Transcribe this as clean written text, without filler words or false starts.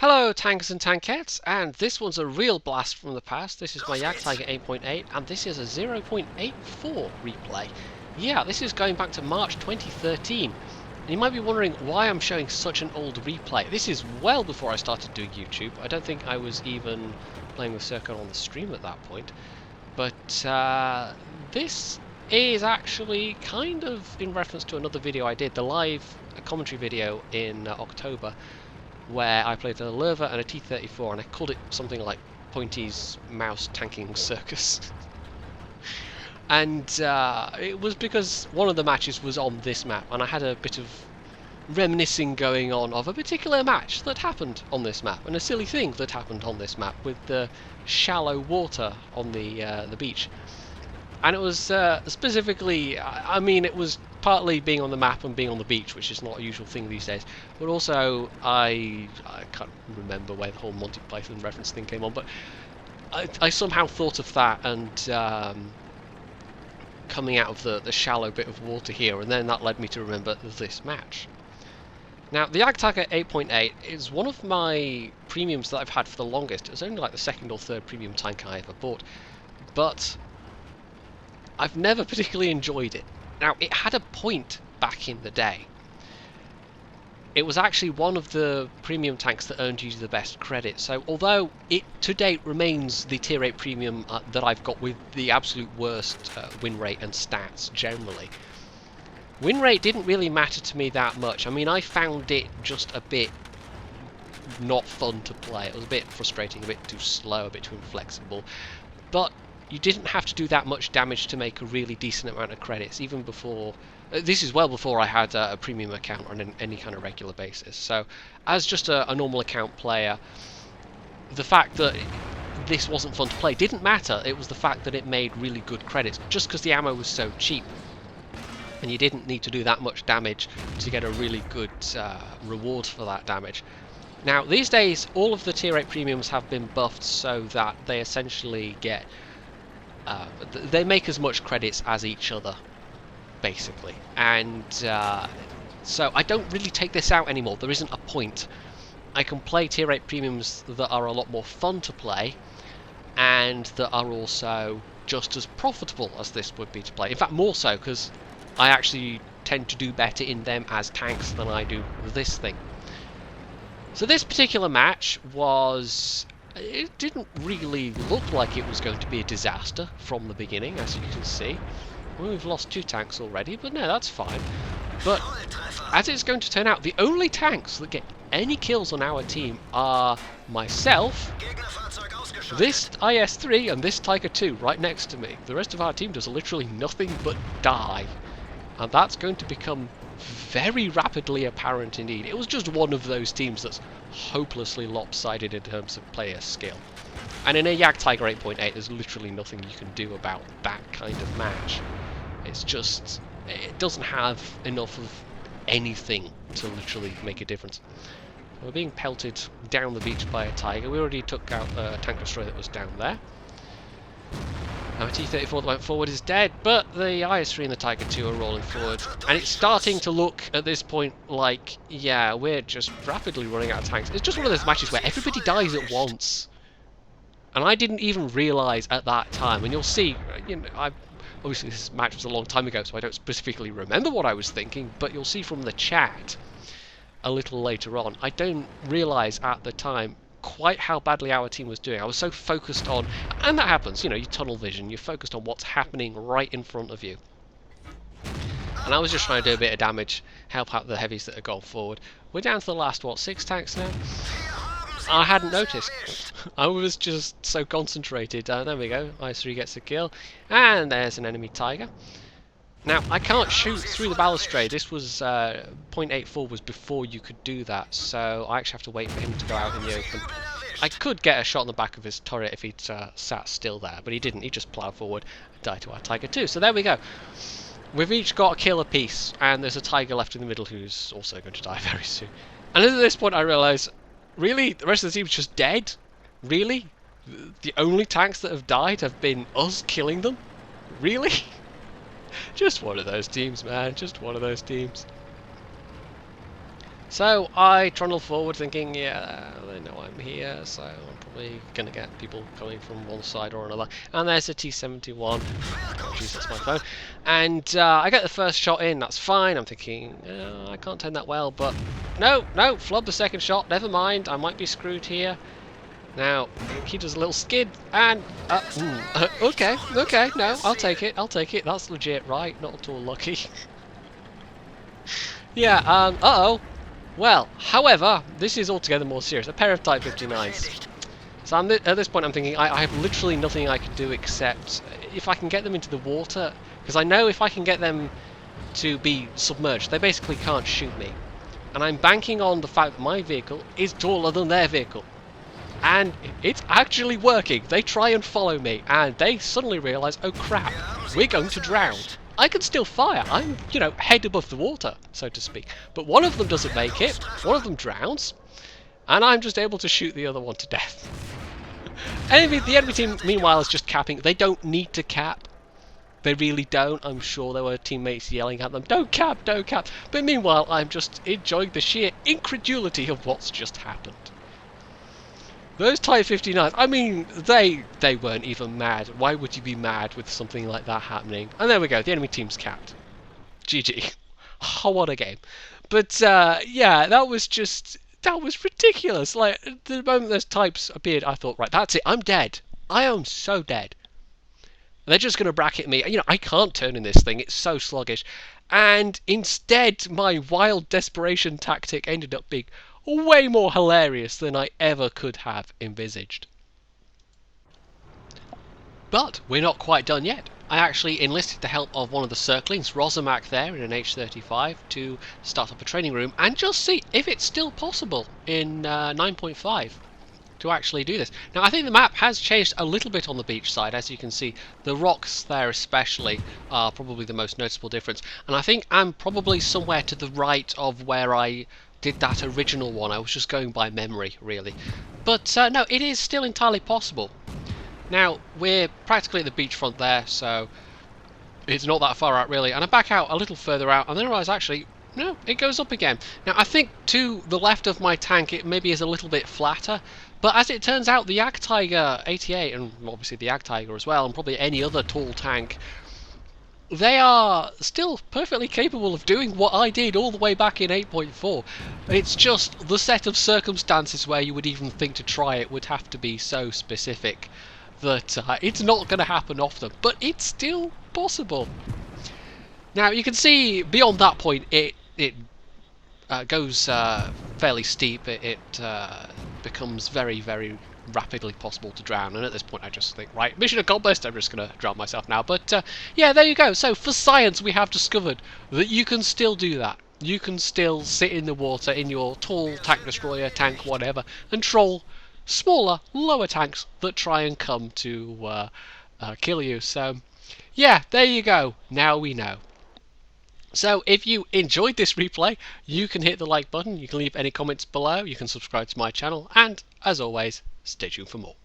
Hello tankers and tankettes, and this one's a real blast from the past. This is my Jagdtiger 8.8 and this is a 0.84 replay. Yeah, this is going back to March 2013. And you might be wondering why I'm showing such an old replay. This is well before I started doing YouTube. I don't think I was even playing with Circuit on the stream at that point. But this is actually kind of in reference to another video I did, the live commentary video in October, where I played a Lerva and a T-34, and I called it something like Pointy's Mouse Tanking Circus. And it was because one of the matches was on this map, and I had a bit of reminiscing going on of a particular match that happened on this map, and a silly thing that happened on this map with the shallow water on the beach. And it was specifically, I mean, it was partly being on the map and being on the beach, which is not a usual thing these days, but also I can't remember where the whole Monty Python reference thing came on, but I somehow thought of that and coming out of the shallow bit of water here, and then that led me to remember this match. Now, the Jagdtiger 8.8 is one of my premiums that I've had for the longest. It was only like the second or third premium tank I ever bought, but I've never particularly enjoyed it. Now, it had a point back in the day. It was actually one of the premium tanks that earned you the best credit, so although it to date remains the tier 8 premium that I've got with the absolute worst win rate and stats generally, win rate didn't really matter to me that much. I mean, I found it just a bit not fun to play. It was a bit frustrating, a bit too slow, a bit too inflexible, but you didn't have to do that much damage to make a really decent amount of credits, even before... this is well before I had a premium account on any kind of regular basis. So, as just a normal account player, the fact that this wasn't fun to play didn't matter. It was the fact that it made really good credits, just because the ammo was so cheap. And you didn't need to do that much damage to get a really good reward for that damage. Now, these days, all of the tier 8 premiums have been buffed so that they essentially get... they make as much credits as each other, basically, and so I don't really take this out anymore. There isn't a point. I can play tier 8 premiums that are a lot more fun to play, and that are also just as profitable as this would be to play. In fact, more so, because I actually tend to do better in them as tanks than I do this thing. So this particular match was... it didn't really look like it was going to be a disaster from the beginning, as you can see. Well, we've lost 2 tanks already, but no, that's fine. But as it's going to turn out, the only tanks that get any kills on our team are myself, this IS-3 and this Tiger 2 right next to me. The rest of our team does literally nothing but die. And that's going to become very rapidly apparent indeed. It was just one of those teams that's hopelessly lopsided in terms of player skill. And in a Jagdtiger 8.8, there's literally nothing you can do about that kind of match. It's just... it doesn't have enough of anything to literally make a difference. We're being pelted down the beach by a Tiger. We already took out a tank destroyer that was down there. Our T-34 that went forward is dead, but the IS-3 and the Tiger 2 are rolling forward. And it's starting to look, at this point, like, yeah, we're just rapidly running out of tanks. It's just one of those matches where everybody dies at once. And I didn't even realise at that time. And you'll see, you know, obviously this match was a long time ago, so I don't specifically remember what I was thinking, but you'll see from the chat a little later on, I don't realise at the time quite how badly our team was doing. I was so focused on, and that happens, you know, you tunnel vision, you're focused on what's happening right in front of you. And I was just trying to do a bit of damage, help out the heavies that have gone forward. We're down to the last, what, 6 tanks now? I hadn't noticed. I was just so concentrated. There we go, IS-3 gets a kill, and there's an enemy Tiger. Now, I can't shoot through the balustrade. This was, 0.84 was before you could do that, so I actually have to wait for him to go out in the open. I could get a shot on the back of his turret if he'd sat still there, but he didn't. He just ploughed forward and died to our Tiger 2. So there we go. We've each got a kill apiece, and there's a Tiger left in the middle who's also going to die very soon. And at this point I realise, really? The rest of the team's just dead? Really? The only tanks that have died have been us killing them? Really? Just one of those teams, man. Just one of those teams. So I trundle forward thinking, yeah, they know I'm here, so I'm probably going to get people coming from one side or another. And there's a T-71. Jeez, that's my phone. And I get the first shot in, that's fine. I'm thinking, I can't turn that well, but no, flub the second shot, never mind, I might be screwed here. Now, he does a little skid, and okay, no, I'll take it, that's legit, right? Not at all lucky. Yeah, uh-oh. Well, however, this is altogether more serious. A pair of Type 59s. So at this point I'm thinking, I have literally nothing I can do except if I can get them into the water, because I know if I can get them to be submerged, they basically can't shoot me. And I'm banking on the fact that my vehicle is taller than their vehicle. And it's actually working. They try and follow me, and they suddenly realise, oh crap, we're going to drown. I can still fire. I'm, you know, head above the water, so to speak. But one of them doesn't make it, one of them drowns, and I'm just able to shoot the other one to death. The enemy team, meanwhile, is just capping. They don't need to cap. They really don't. I'm sure there were teammates yelling at them, don't cap, don't cap. But meanwhile, I'm just enjoying the sheer incredulity of what's just happened. Those Type 59s, I mean, they weren't even mad. Why would you be mad with something like that happening? And there we go, the enemy team's capped. GG. Oh, what a game. But, yeah, that was ridiculous. Like, the moment those types appeared, I thought, right, that's it, I'm dead. I am so dead. And they're just going to bracket me. You know, I can't turn in this thing, it's so sluggish. And instead, my wild desperation tactic ended up being way more hilarious than I ever could have envisaged. But we're not quite done yet. I actually enlisted the help of one of the Circlings, Rosamak there in an H35, to start up a training room and just see if it's still possible in 9.5 to actually do this. Now I think the map has changed a little bit on the beach side, as you can see. The rocks there especially are probably the most noticeable difference, and I think I'm probably somewhere to the right of where I did that original one. I was just going by memory, really. But no, it is still entirely possible. Now, we're practically at the beachfront there, so it's not that far out, really. And I back out a little further out, and then I realise, actually, no, it goes up again. Now, I think to the left of my tank, it maybe is a little bit flatter, but as it turns out, the Jagdtiger 88, and obviously the Jagdtiger as well, and probably any other tall tank, they are still perfectly capable of doing what I did all the way back in 8.4. It's just the set of circumstances where you would even think to try it would have to be so specific that it's not going to happen often, but it's still possible. Now you can see beyond that point it goes fairly steep. It becomes very, very rapidly possible to drown, and at this point I just think, right, mission accomplished, I'm just going to drown myself now. But yeah, there you go. So for science, we have discovered that you can still do that. You can still sit in the water in your tall tank destroyer, tank whatever, and troll smaller, lower tanks that try and come to kill you. So yeah, there you go. Now we know. So if you enjoyed this replay, you can hit the like button, you can leave any comments below, you can subscribe to my channel, and as always, stay tuned for more.